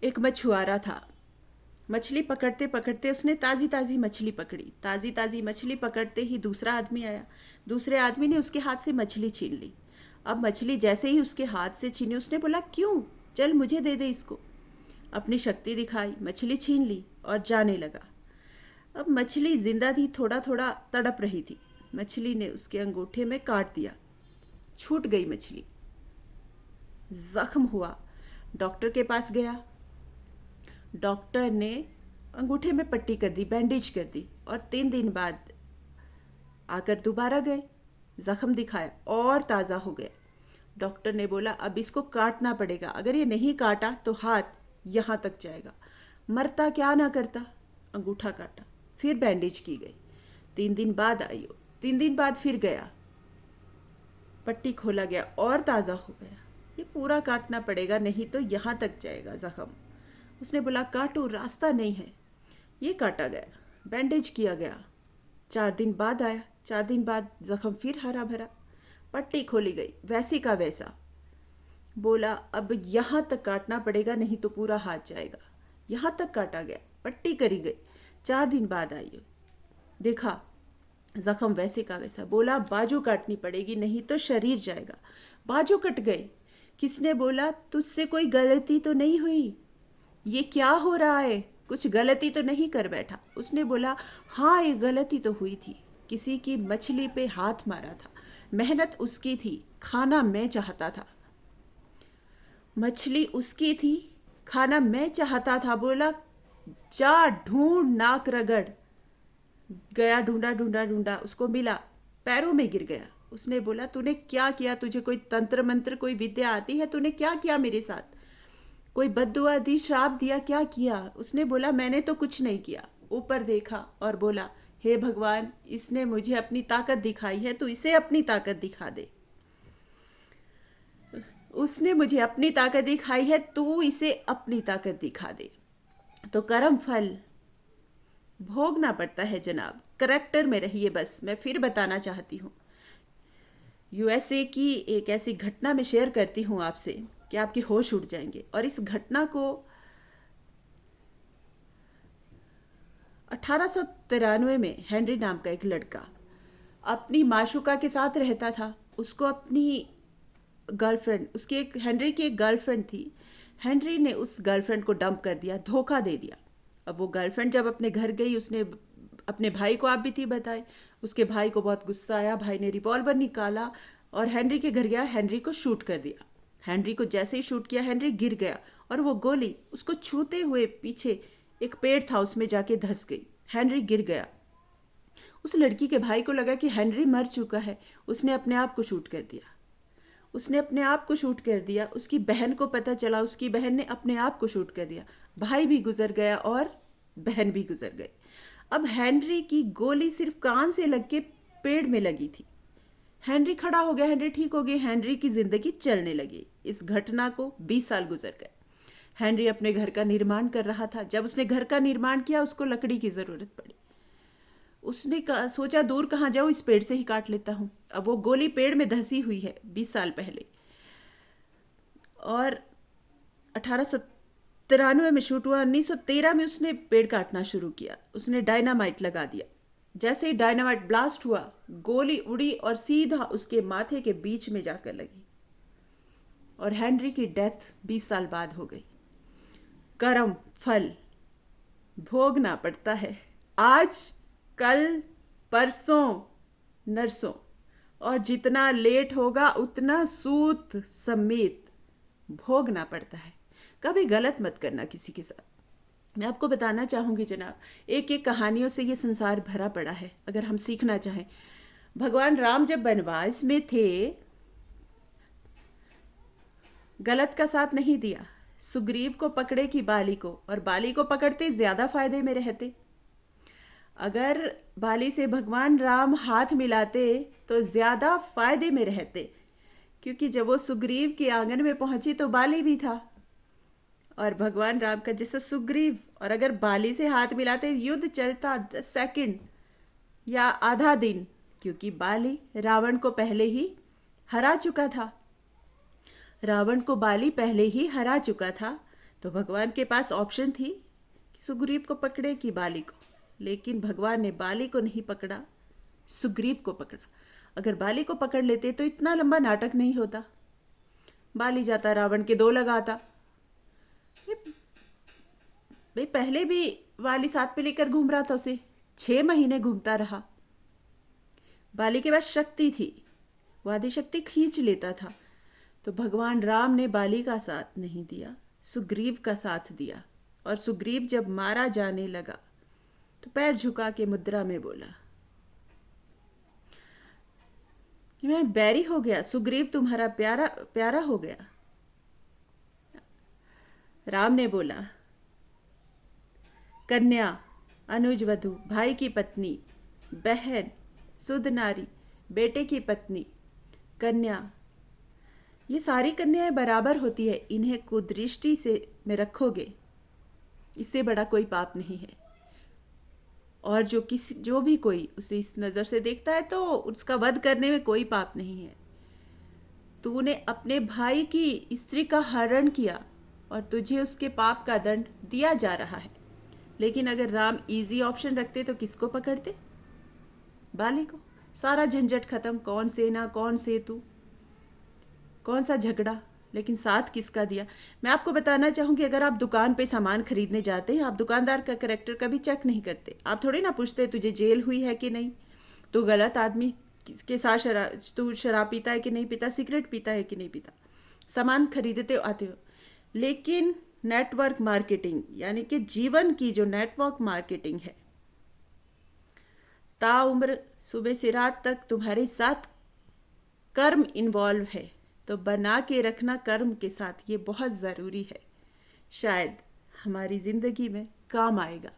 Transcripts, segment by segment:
एक मछुआरा था। मछली पकड़ते पकड़ते उसने ताज़ी ताज़ी मछली पकड़ी। ताज़ी ताज़ी मछली पकड़ते ही दूसरा आदमी आया। दूसरे आदमी ने उसके हाथ से मछली छीन ली। अब मछली जैसे ही उसके हाथ से छीनी, उसने बोला, क्यों, चल मुझे दे दे इसको। अपनी शक्ति दिखाई, मछली छीन ली और जाने लगा। अब मछली जिंदा थी, थोड़ा थोड़ा तड़प रही थी। मछली ने उसके अंगूठे में काट दिया, छूट गई मछली। जख्म हुआ। डॉक्टर के पास गया। डॉक्टर ने अंगूठे में पट्टी कर दी, बैंडेज कर दी, और 3 दिन बाद आकर दोबारा गए। जख्म दिखाया और ताज़ा हो गया। डॉक्टर ने बोला, अब इसको काटना पड़ेगा, अगर ये नहीं काटा तो हाथ यहाँ तक जाएगा। मरता क्या ना करता। अंगूठा काटा, फिर बैंडेज की गई। 3 दिन बाद आई हो, 3 दिन बाद फिर गया, पट्टी खोला गया और ताज़ा हो गया। ये पूरा काटना पड़ेगा, नहीं तो यहाँ तक जाएगा जख्म। उसने बोला, काटो, रास्ता नहीं है। ये काटा गया, बैंडेज किया गया। 4 दिन बाद आया। 4 दिन बाद जख्म फिर हरा भरा, पट्टी खोली गई, वैसी का वैसा। बोला, अब यहाँ तक काटना पड़ेगा, नहीं तो पूरा हाथ जाएगा। यहाँ तक काटा गया, पट्टी करी गई। 4 दिन बाद आई, देखा जख्म वैसे का वैसा। बोला, बाजू काटनी पड़ेगी, नहीं तो शरीर जाएगा। बाजू कट गए। किसने बोला, तुझसे कोई गलती तो नहीं हुई, ये क्या हो रहा है, कुछ गलती तो नहीं कर बैठा। उसने बोला, हाँ ये गलती तो हुई थी, किसी की मछली पे हाथ मारा था। मेहनत उसकी थी, खाना मैं चाहता था। मछली उसकी थी, खाना मैं चाहता था। बोला, जा ढूंढ, नाक रगड़। गया, ढूंढा ढूंढा ढूंढा, उसको मिला, पैरों में गिर गया। उसने बोला, तूने क्या किया, तुझे कोई तंत्र मंत्र, कोई विद्या आती है, तूने क्या किया मेरे साथ, कोई बद्दुआ दी, श्राप दिया, क्या किया। उसने बोला, मैंने तो कुछ नहीं किया। ऊपर देखा और बोला, हे भगवान, इसने मुझे अपनी ताकत दिखाई है, तो इसे अपनी ताकत दिखा दे। उसने मुझे अपनी ताकत दिखाई है, तू इसे अपनी ताकत दिखा दे। तो कर्म फल भोगना पड़ता है जनाब। करेक्टर में रहिए, बस मैं फिर बताना चाहती हूँ। यूएसए की एक ऐसी घटना में शेयर करती हूँ आपसे कि आपके होश उड़ जाएंगे। और इस घटना को 1893 में हेनरी नाम का एक लड़का अपनी माशुका के साथ रहता था। उसको अपनी गर्लफ्रेंड, उसकी एक, हेनरी की एक गर्लफ्रेंड थी। हेनरी ने उस गर्लफ्रेंड को डंप कर दिया, धोखा दे दिया। अब वो गर्लफ्रेंड जब अपने घर गई, उसने अपने भाई को, आप भी थी बताए, उसके भाई को बहुत गुस्सा आया। भाई ने रिवॉल्वर निकाला और हेनरी के घर गया, हेनरी को शूट कर दिया। हेनरी को जैसे ही शूट किया, हेनरी गिर गया और वो गोली उसको छूते हुए पीछे एक पेड़ था, उसमें जाके धंस गई। हेनरी गिर गया। उस लड़की के भाई को लगा कि हेनरी मर चुका है। उसने अपने आप को शूट कर दिया। उसने अपने आप को शूट कर दिया। उसकी बहन को पता चला, उसकी बहन ने अपने आप को शूट कर दिया। भाई भी गुजर गया और बहन भी गुजर गई। अब हेनरी की गोली सिर्फ कान से लग के पेड़ में लगी थी। हेनरी खड़ा हो गया, हेनरी ठीक हो गया, हेनरी की जिंदगी चलने लगी। इस घटना को 20 साल गुजर गए। हेनरी अपने घर का निर्माण कर रहा था। जब उसने घर का निर्माण किया, उसको लकड़ी की जरूरत पड़ी। उसने सोचा, दूर कहाँ जाऊँ, इस पेड़ से ही काट लेता हूँ। अब वो गोली पेड़ में धंसी हुई है 20 साल पहले। और 1893 में शूट हुआ। 1913 में उसने पेड़ काटना शुरू किया। उसने डायनामाइट लगा दिया। जैसे ही डायनामाइट ब्लास्ट हुआ, गोली उड़ी और सीधा उसके माथे के बीच में जाकर लगी। और हेनरी की डेथ 20 साल बाद हो गई। कर्म फल भोगना पड़ता है, आज, कल, परसों, नरसों। और जितना लेट होगा उतना सूत समेत भोगना पड़ता है। कभी गलत मत करना किसी के साथ। मैं आपको बताना चाहूँगी जनाब, एक एक कहानियों से ये संसार भरा पड़ा है, अगर हम सीखना चाहें। भगवान राम जब वनवास में थे, गलत का साथ नहीं दिया। सुग्रीव को पकड़े कि बाली को, और बाली को पकड़ते ज़्यादा फायदे में रहते। अगर बाली से भगवान राम हाथ मिलाते तो ज़्यादा फायदे में रहते, क्योंकि जब वो सुग्रीव के आंगन में पहुंची तो बाली भी था और भगवान राम का जैसा सुग्रीव। और अगर बाली से हाथ मिलाते, युद्ध चलता 10 सेकंड या आधा दिन, क्योंकि बाली रावण को पहले ही हरा चुका था। रावण को बाली पहले ही हरा चुका था। तो भगवान के पास ऑप्शन थी कि सुग्रीव को पकड़े कि बाली को, लेकिन भगवान ने बाली को नहीं पकड़ा, सुग्रीव को पकड़ा। अगर बाली को पकड़ लेते तो इतना लंबा नाटक नहीं होता। बाली जाता रावण के 2 लगाता। भाई पहले भी वाली साथ में लेकर घूम रहा था उसे, 6 महीने घूमता रहा। बाली के पास शक्ति थी, वो आदि शक्ति खींच लेता था। तो भगवान राम ने बाली का साथ नहीं दिया, सुग्रीव का साथ दिया। और सुग्रीव जब मारा जाने लगा तो पैर झुका के मुद्रा में बोला कि मैं बैरी हो गया, सुग्रीव तुम्हारा प्यारा प्यारा हो गया। राम ने बोला, कन्या, अनुज वधु, भाई की पत्नी, बहन, सुध नारी, बेटे की पत्नी, कन्या, ये सारी कन्याएं बराबर होती है। इन्हें कुदृष्टि से में रखोगे, इससे बड़ा कोई पाप नहीं है। और जो भी कोई उसे इस नज़र से देखता है तो उसका वध करने में कोई पाप नहीं है। तूने अपने भाई की स्त्री का हरण किया और तुझे उसके पाप का दंड दिया जा रहा है। लेकिन अगर राम इजी ऑप्शन रखते तो किसको पकड़ते? बाली को। सारा झंझट खत्म, कौन सेना कौन सेतु, कौन सा झगड़ा, लेकिन साथ किसका दिया? मैं आपको बताना चाहूँगी, अगर आप दुकान पे सामान खरीदने जाते हैं, आप दुकानदार का कैरेक्टर कभी चेक नहीं करते। आप थोड़ी ना पूछते तुझे जेल हुई है कि नहीं, तू गलत आदमी के साथ तू शराब पीता है कि नहीं पीता, सिगरेट पीता है कि नहीं पीता। सामान खरीदते आते हो। लेकिन नेटवर्क मार्केटिंग यानी कि जीवन की जो नेटवर्क मार्केटिंग है, ताउम्र सुबह से रात तक तुम्हारे साथ कर्म इन्वॉल्व है, तो बना के रखना कर्म के साथ, ये बहुत ज़रूरी है। शायद हमारी ज़िंदगी में काम आएगा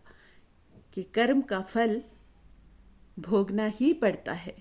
कि कर्म का फल भोगना ही पड़ता है।